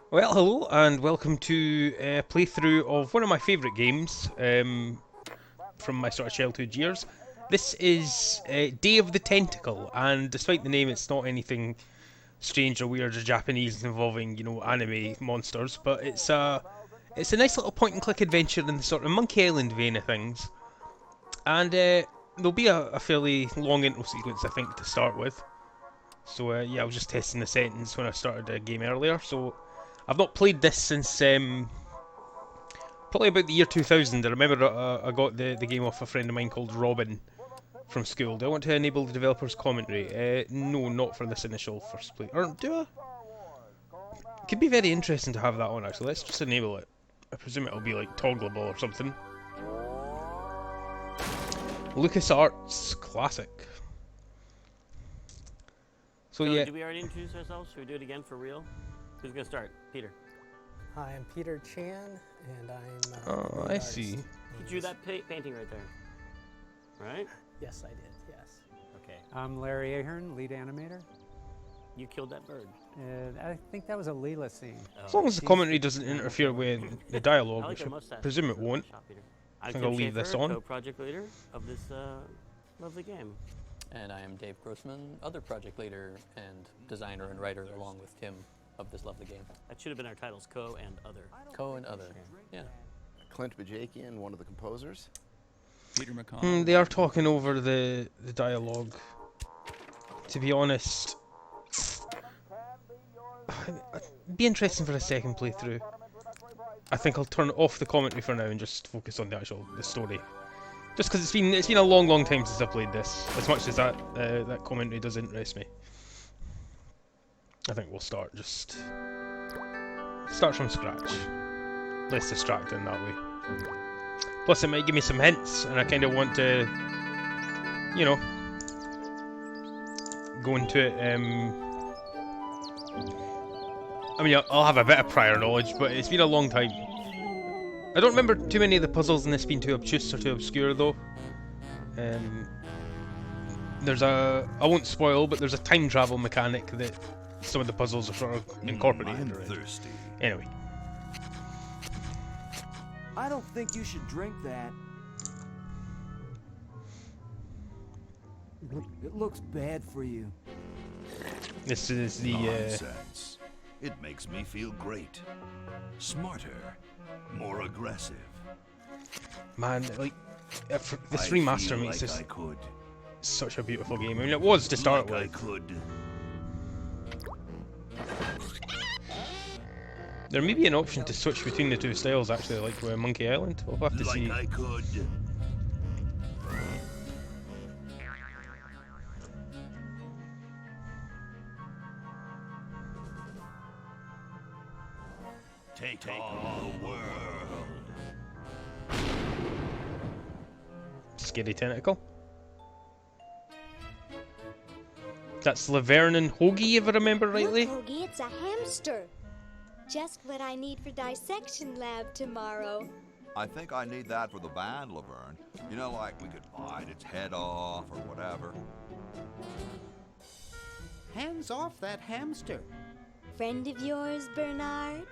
Well, hello and welcome to a playthrough of one of my favourite games from my sort of childhood years. This is Day of the Tentacle, and despite the name, it's not anything strange or weird or Japanese involving, anime monsters. But it's a nice little point-and-click adventure in the sort of Monkey Island vein of things, and there'll be a fairly long intro sequence, I think, to start with. So yeah, I was just testing the settings when I started the game earlier. So I've not played this since probably about the year 2000. I remember I got the game off a friend of mine called Robin from school. Do I want to enable the developer's commentary? No, not for this initial first play. Or do I? It could be very interesting to have that on actually. Let's just enable it. I presume it'll be like toggleable or something. Lucasarts Classic. So yeah. Did we already introduce ourselves? Should we do it again for real? Who's gonna start? Peter. Hi, I'm Peter Chan, and I'm. Oh, I see. You drew that painting right there, right? Yes, I did. Yes. Okay. I'm Larry Ahern, lead animator. You killed that bird. I think that was a Leela scene. As long as the commentary doesn't interfere with the dialogue, I like which your I mustache. presume it won't. Shot, Peter. I think I'll leave this on. Co-project leader of this lovely game. And I am Dave Grossman, other project leader and designer and writer along with Tim of this lovely game. That should have been our titles: co and other. Co and other. Yeah. Clint Bajakian, one of the composers. Peter McConnell. They are talking over the dialogue. To be honest, it'd be interesting for a second playthrough. I think I'll turn off the commentary for now and just focus on the story. Just because it's been a long time since I played this. As much as that commentary does interest me, I think we'll start from scratch. Less distracting that way. Plus, it might give me some hints, and I kind of want to, go into it. I mean, I'll have a bit of prior knowledge, but it's been a long time. I don't remember too many of the puzzles in this being too obtuse or too obscure, though. There's I won't spoil, but there's a time travel mechanic that some of the puzzles are sort of incorporated. I'm thirsty. Anyway. I don't think you should drink that. It looks bad for you. This is the Nonsense. It makes me feel great. Smarter. More aggressive. man, like this I remaster feel makes like this I could. such a beautiful game. I mean, it was to start like I with. could. There may be an option to switch between the two styles, actually, like with Monkey Island. We'll have to Like see. I could. Take on the world. Scary Tentacle. That's Laverne and Hoagie, if I remember rightly. Look, Hoagie, it's a hamster. Just what I need for dissection lab tomorrow. I think I need that for the band, Laverne. You know, like we could bite its head off or whatever. Hands off that hamster. Friend of yours, Bernard?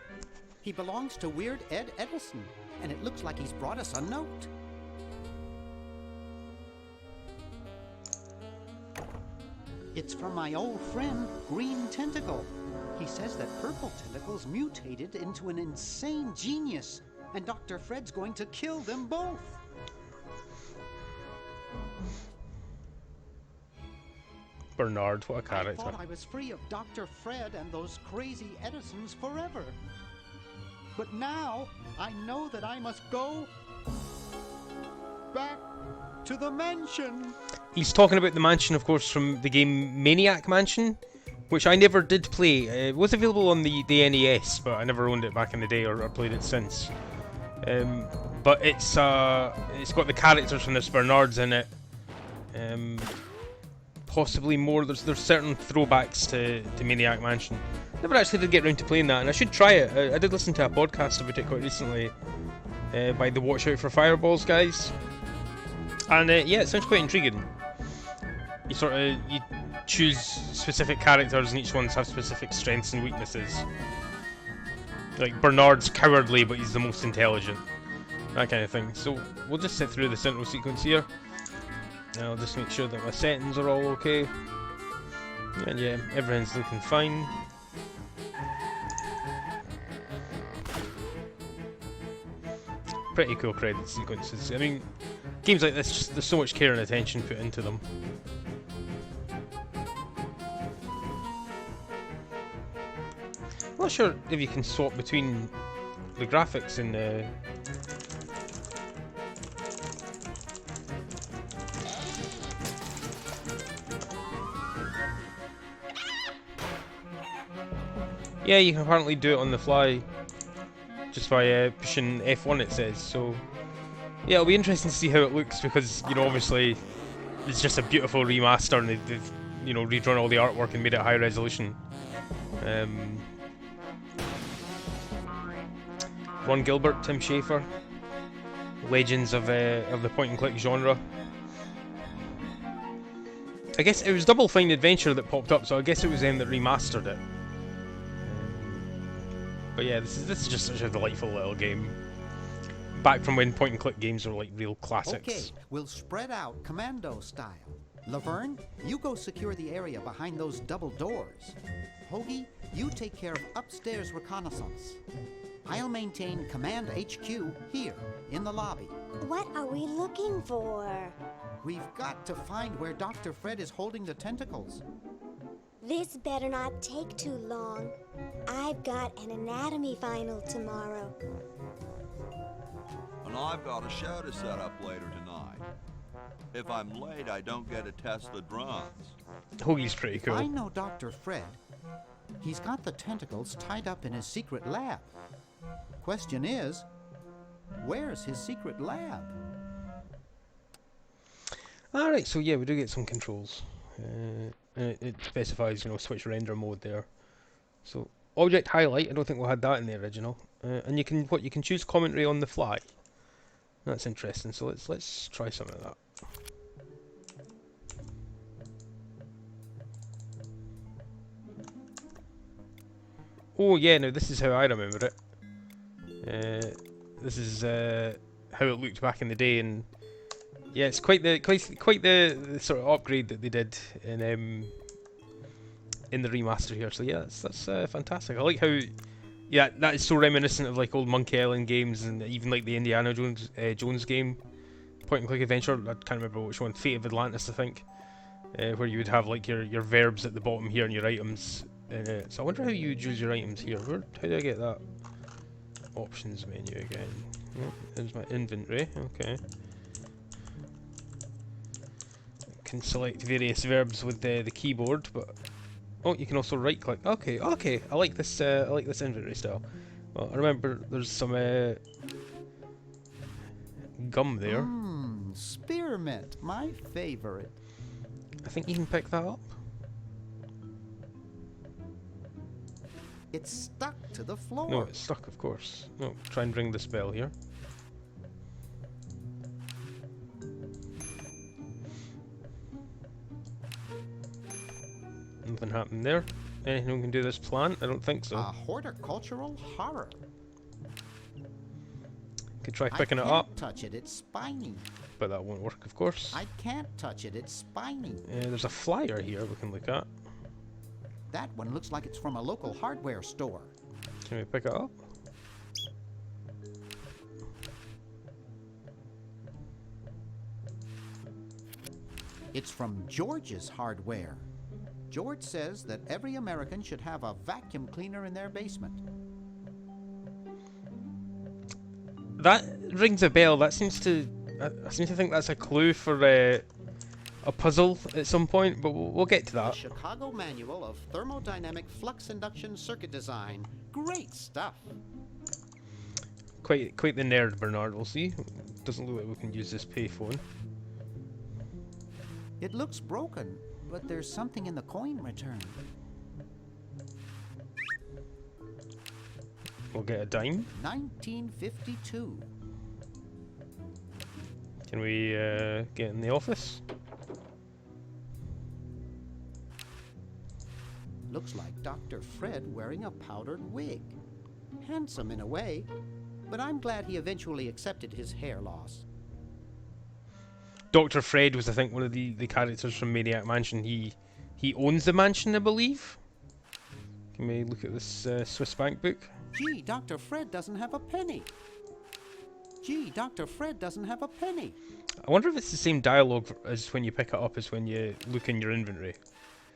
He belongs to Weird Ed Edison, and it looks like he's brought us a note. It's from my old friend, Green Tentacle. He says that Purple Tentacle's mutated into an insane genius, and Dr. Fred's going to kill them both. Bernard, what a I character. thought I was free of Dr. Fred and those crazy Edisons forever. But now, I know that I must go back to the mansion. He's talking about the mansion, of course, from the game Maniac Mansion, which I never did play. It was available on the NES, but I never owned it back in the day or played it since. But it's got the characters from this Bernard's in it. Possibly more. There's certain throwbacks to Maniac Mansion. Never actually did get around to playing that, and I should try it. I did listen to a podcast about it quite recently by the Watch Out for Fireballs guys, and yeah, it sounds quite intriguing. You choose specific characters, and each one's have specific strengths and weaknesses. like Bernard's cowardly, but he's the most intelligent. That kind of thing. So we'll just sit through the intro sequence here. And I'll just make sure that my settings are all okay. And yeah, everything's looking fine. Pretty cool credit sequences. I mean, games like this, just, there's so much care and attention put into them. I'm not sure if you can swap between the graphics and yeah, you can apparently do it on the fly just by pushing F1, it says. So yeah, it'll be interesting to see how it looks, because, you know, obviously it's just a beautiful remaster and they've you know, redrawn all the artwork and made it high resolution. Ron Gilbert, Tim Schafer, legends of the point-and-click genre. I guess it was Double Fine Adventure that popped up, so I guess it was them that remastered it. But yeah, this is just such a delightful little game. Back from when point-and-click games were like real classics. Okay, we'll spread out commando style. Laverne, you go secure the area behind those double doors. Hoagie, you take care of upstairs reconnaissance. I'll maintain Command HQ here, in the lobby. What are we looking for? We've got to find where Dr. Fred is holding the tentacles. This better not take too long. I've got an anatomy final tomorrow. And I've got a show to set up later tonight. If I'm late, I don't get to test the drums. Hoagie's pretty cool. I know Dr. Fred. He's got the tentacles tied up in his secret lab. Question is, where's his secret lab? Alright, so yeah, we do get some controls. And it specifies, you know, switch render mode there. So, object highlight, I don't think we had that in the original. And you can choose commentary on the fly. That's interesting, so let's try some of that. Oh yeah, now this is how I remember it. This is how it looked back in the day, and yeah, it's quite the sort of upgrade that they did in the remaster here. So yeah, that's fantastic. I like how, yeah, that is so reminiscent of like old Monkey Island games, and even like the Indiana Jones game, point and click adventure. I can't remember which one, Fate of Atlantis, I think, where you would have like your verbs at the bottom here and your items. So I wonder how you would use your items here. How do I get that? Options menu again. Oh, there's my inventory. Okay. Can select various verbs with the keyboard, but oh, you can also right click. Okay, okay. I like this. I like this inventory style. Well, I remember there's some gum there. Spearmint, my favorite. I think you can pick that up. It's stuck to the floor. No, it's stuck, of course. No, try and ring this bell here. Nothing happened there. Anything we can do this plant? I don't think so. A horticultural horror. Could try picking it up. I can't touch it, it's spiny. But that won't work, of course. I can't touch it, it's spiny. There's a flyer here we can look at. That one looks like it's from a local hardware store. Can we pick it up? It's from George's Hardware. George says that every American should have a vacuum cleaner in their basement. That rings a bell. That seems to... I seem to think that's a clue for a puzzle at some point, but we'll get to that. The Chicago Manual of Thermodynamic Flux Induction Circuit Design. Great stuff. Quite the nerd, Bernard. We'll see. Doesn't look like we can use this payphone. It looks broken, but there's something in the coin return. We'll get a dime. 1952. Can we get in the office? Looks like Dr. Fred wearing a powdered wig. Handsome in a way, but I'm glad he eventually accepted his hair loss. Dr. Fred was, I think, one of the characters from Maniac Mansion. He owns the mansion, I believe. Can we look at this Swiss bank book? Gee, Dr. Fred doesn't have a penny. Gee, Dr. Fred doesn't have a penny. I wonder if it's the same dialogue as when you pick it up as when you look in your inventory.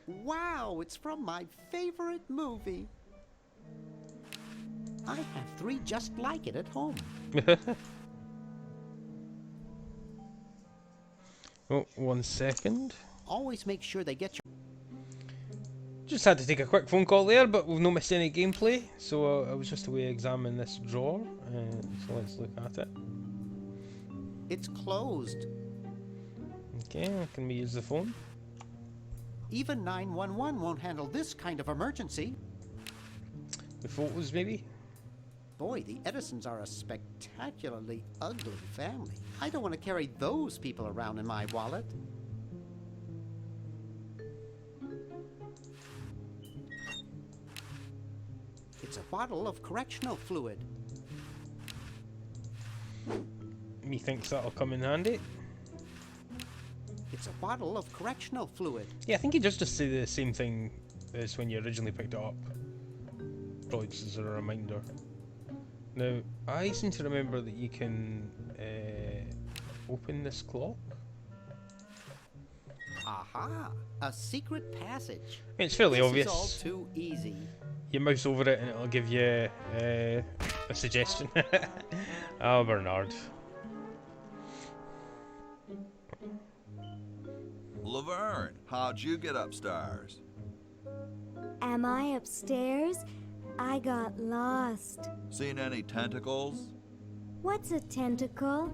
Wow, it's from my favorite movie. I have 3 just like it at home. Oh, 1 second. Always make sure they get your... Just had to take a quick phone call there, but we've not missed any gameplay. So I was just away examining this drawer. So let's look at it. It's closed. Okay, can we use the phone? Even 911 won't handle this kind of emergency. The photos, maybe? Boy, the Edisons are a spectacularly ugly family. I don't want to carry those people around in my wallet. It's a bottle of correctional fluid. Methinks that'll come in handy. It's a bottle of correctional fluid. Yeah, I think he just say the same thing as when you originally picked it up. Probably just as a reminder. Now, I seem to remember that you can open this clock. Aha! A secret passage. I mean, it's fairly obvious. This is all too easy. You mouse over it and it'll give you a suggestion. Oh, Bernard. Laverne, how'd you get upstairs? Am I upstairs? I got lost. Seen any tentacles? What's a tentacle?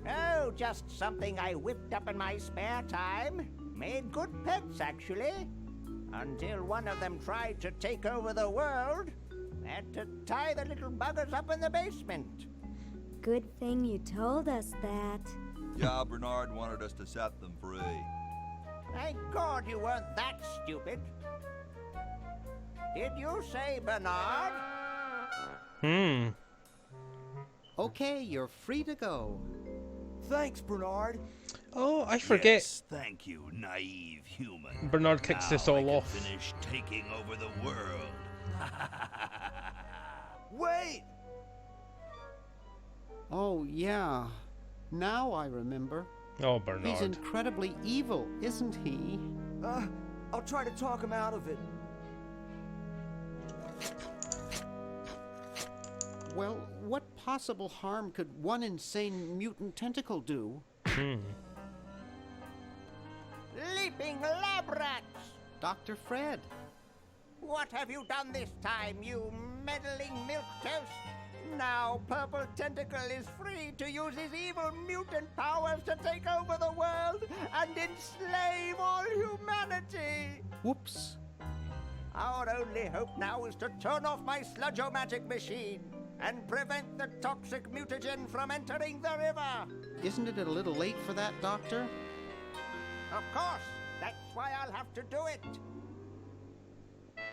Oh, just something I whipped up in my spare time. Made good pets, actually. Until one of them tried to take over the world. Had to tie the little buggers up in the basement. Good thing you told us that. Yeah, Bernard wanted us to set them free. Thank God you weren't that stupid. Did you say Bernard? Okay, you're free to go. Thanks, Bernard. Oh, I forget. Yes, thank you, naive human. Bernard kicks this all off. Finish taking over the world. Wait! Oh, yeah. Now I remember. Oh, Bernard. He's incredibly evil, isn't he? I'll try to talk him out of it. Well, what possible harm could one insane mutant tentacle do? Leaping lab rats! Dr. Fred. What have you done this time, you meddling milquetoast? Now Purple Tentacle is free to use his evil mutant powers to take over the world and enslave all humanity! Whoops. Our only hope now is to turn off my sludge-o-magic machine and prevent the toxic mutagen from entering the river. Isn't it a little late for that, Doctor? Of course, that's why I'll have to do it.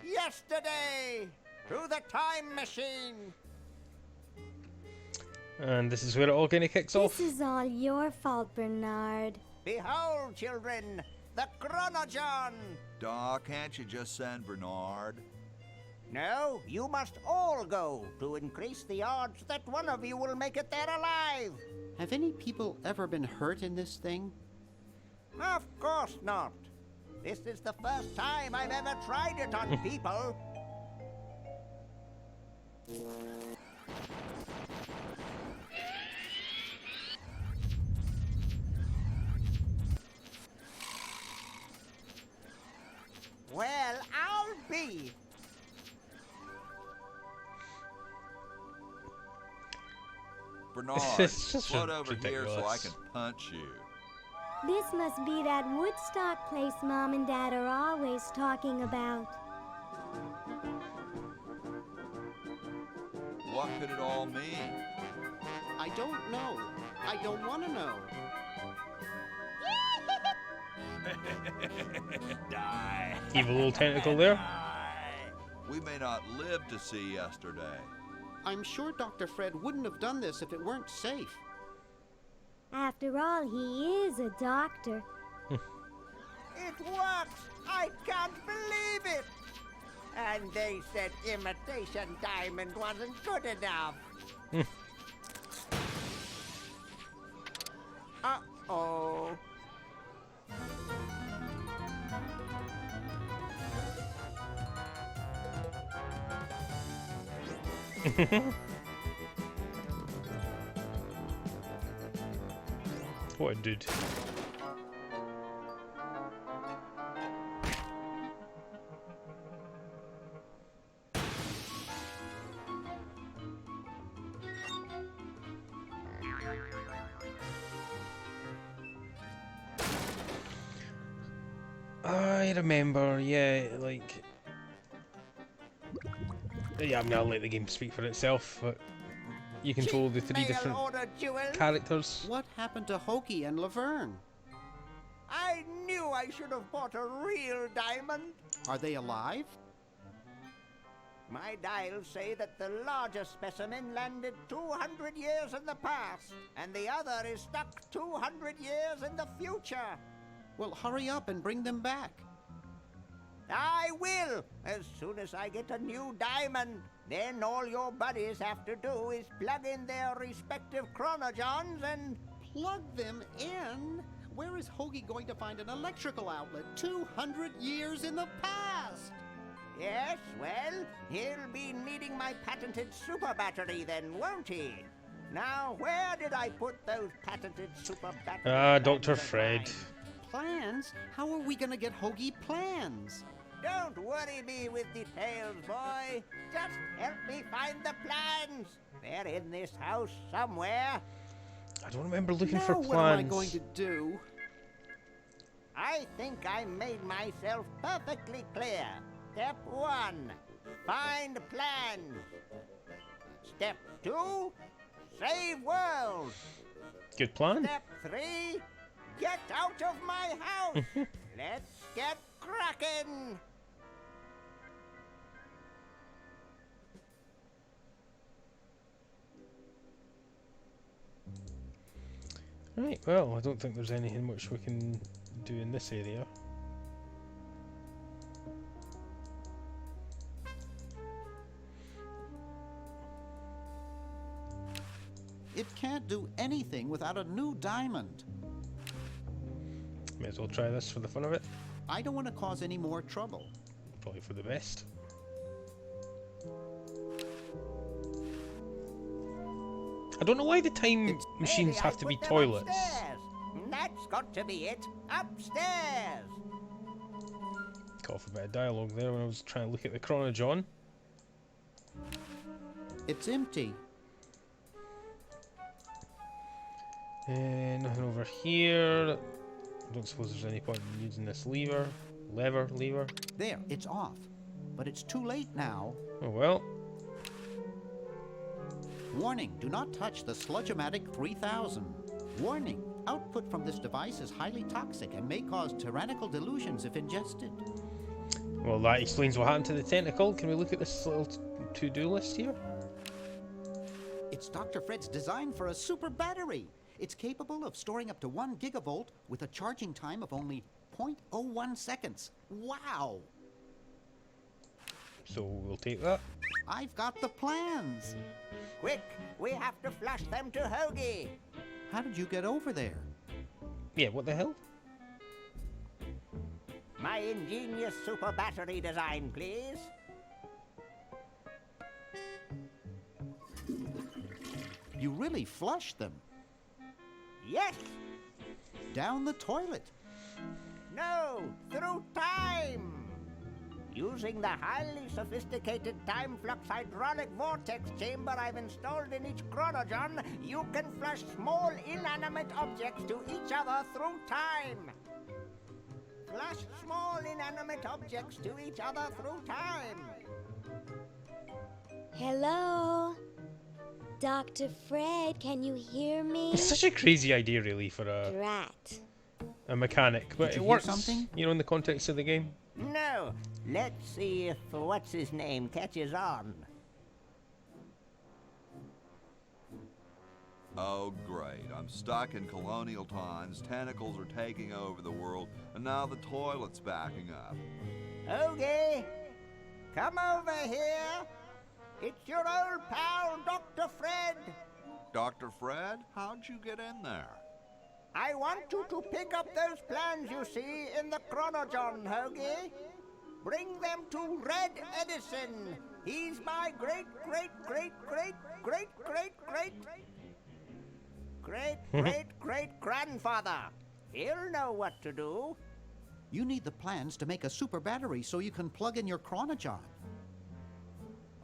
Yesterday, through the time machine. And this is where it all kind of kicks off. This is all your fault, Bernard. Behold, children, the Chronogon. Daw, can't you just send Bernard? No, you must all go to increase the odds that one of you will make it there alive. Have any people ever been hurt in this thing? Of course not. This is the first time I've ever tried it on people. Well, I'll be. Bernard, It's just float over here so I ridiculous. can punch you. This must be that Woodstock place Mom and Dad are always talking about. What could it all mean? I don't know. I don't want to know. Die. Evil little tentacle there. We may not live to see yesterday. I'm sure Dr. Fred wouldn't have done this if it weren't safe. After all, he is a doctor. It works! I can't believe it! And they said imitation diamond wasn't good enough. Uh-oh. What a dude. I remember, yeah, like... Yeah, I'm gonna let the game speak for itself, but you control the three different characters. What happened to Hoagie and Laverne? I knew I should have bought a real diamond. Are they alive? My dials say that the larger specimen landed 200 years in the past, and the other is stuck 200 years in the future. Well, hurry up and bring them back. I will, as soon as I get a new diamond. Then all your buddies have to do is plug in their respective chronogens and... Plug them in? Where is Hoagie going to find an electrical outlet 200 years in the past? Yes, well, he'll be needing my patented super battery then, won't he? Now, where did I put those patented super batteries? Ah, Dr. Fred. Plans? How are we gonna get Hoagie plans? Don't worry me with details, boy. Just help me find the plans. They're in this house somewhere. I don't remember looking now for plans. What am I going to do? I think I made myself perfectly clear. Step 1, find plans. Step 2, save world. Good plan. Step 3, get out of my house. Let's get cracking. Right, well, I don't think there's anything much we can do in this area. It can't do anything without a new diamond. May as well try this for the fun of it. I don't want to cause any more trouble. Probably for the best. I don't know why the time machines have to be toilets. Upstairs. That's got to be it. Upstairs. Cut off a bit of dialogue there when I was trying to look at the chronogon. It's empty. Nothing over here. I don't suppose there's any point in using this lever. Lever. There, it's off. But it's too late now. Oh well. Warning, do not touch the Sludge-O-Matic 3000. Warning, output from this device is highly toxic and may cause tyrannical delusions if ingested. Well, that explains what happened to the tentacle. Can we look at this little to-do list here? It's Dr. Fred's design for a super battery. It's capable of storing up to 1 gigavolt with a charging time of only 0.01 seconds. Wow! So we'll take that. I've got the plans. Quick, we have to flush them to Hoagie. How did you get over there? Yeah, what the hell? My ingenious super battery design, please. You really flushed them. Yes. Down the toilet. No, through time. Using the highly sophisticated time flux hydraulic vortex chamber I've installed in each chronogon, you can flush small inanimate objects to each other through time. Flush small inanimate objects to each other through time. Hello? Dr. Fred, can you hear me? It's such a crazy idea, really, for Drat. a mechanic, but Did it you works. hear something? You know, in the context of the game. No, let's see if what's-his-name catches on. Oh, great. I'm stuck in colonial times, tentacles are taking over the world, and now the toilet's backing up. Hoagie, come over here. It's your old pal, Dr. Fred. Dr. Fred, how'd you get in there? I want you to pick up those plans you see in the Chronogon, Hoagie. Bring them to Red Edison. He's my great grandfather. He'll know what to do. You need the plans to make a super battery so you can plug in your Chronogon.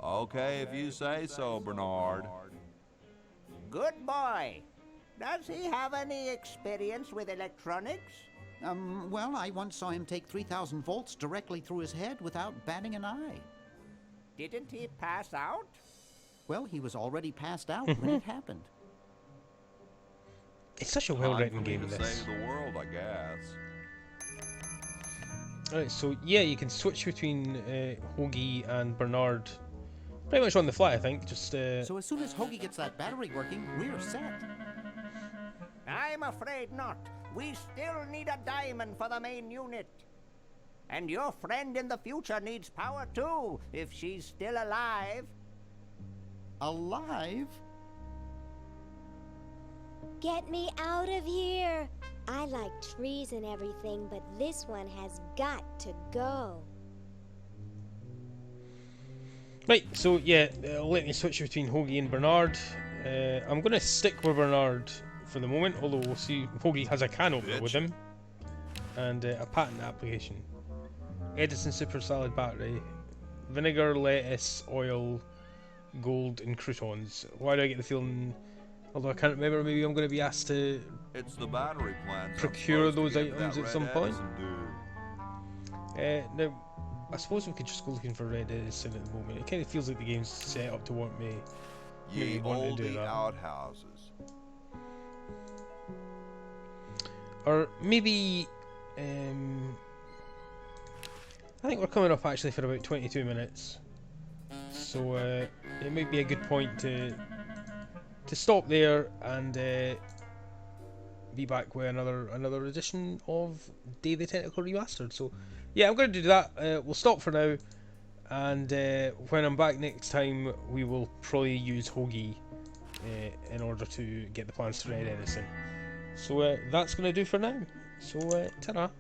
Okay, if you say so, Bernard. Good boy. Does he have any experience with electronics? Well, I once saw him take 3,000 volts directly through his head without batting an eye. Didn't he pass out? Well, he was already passed out when it happened. It's such a well-written Time for me game, to this. save the world, I guess. Alright, so yeah, you can switch between Hoagie and Bernard pretty much on the fly, I think. Just So as soon as Hoagie gets that battery working, we're set. I'm afraid not. We still need a diamond for the main unit. And your friend in the future needs power too, if she's still alive. Alive? Get me out of here! I like trees and everything, but this one has got to go. right, so yeah, let me switch between Hoagie and Bernard. I'm going to stick with Bernard for the moment, although we'll see Hoagie has a can opener with him. And a patent application. Edison Super Salad Battery. Vinegar, lettuce, oil, gold, and croutons. Why do I get the feeling, although I can't remember, maybe I'm going to be asked to It's the battery plants. procure those items at some point? Now, I suppose we could just go looking for Red Edison at the moment. It kind of feels like the game's set up to want me Ye want to do oldie that. outhouses. Or maybe, I think we're coming up actually for about 22 minutes. So it might be a good point to stop there and be back with another edition of Day of the Tentacle Remastered. So yeah, I'm going to do that. We'll stop for now, and when I'm back next time, we will probably use Hoagie in order to get the plans to Red Edison. So that's going to do for now. So ta-ra.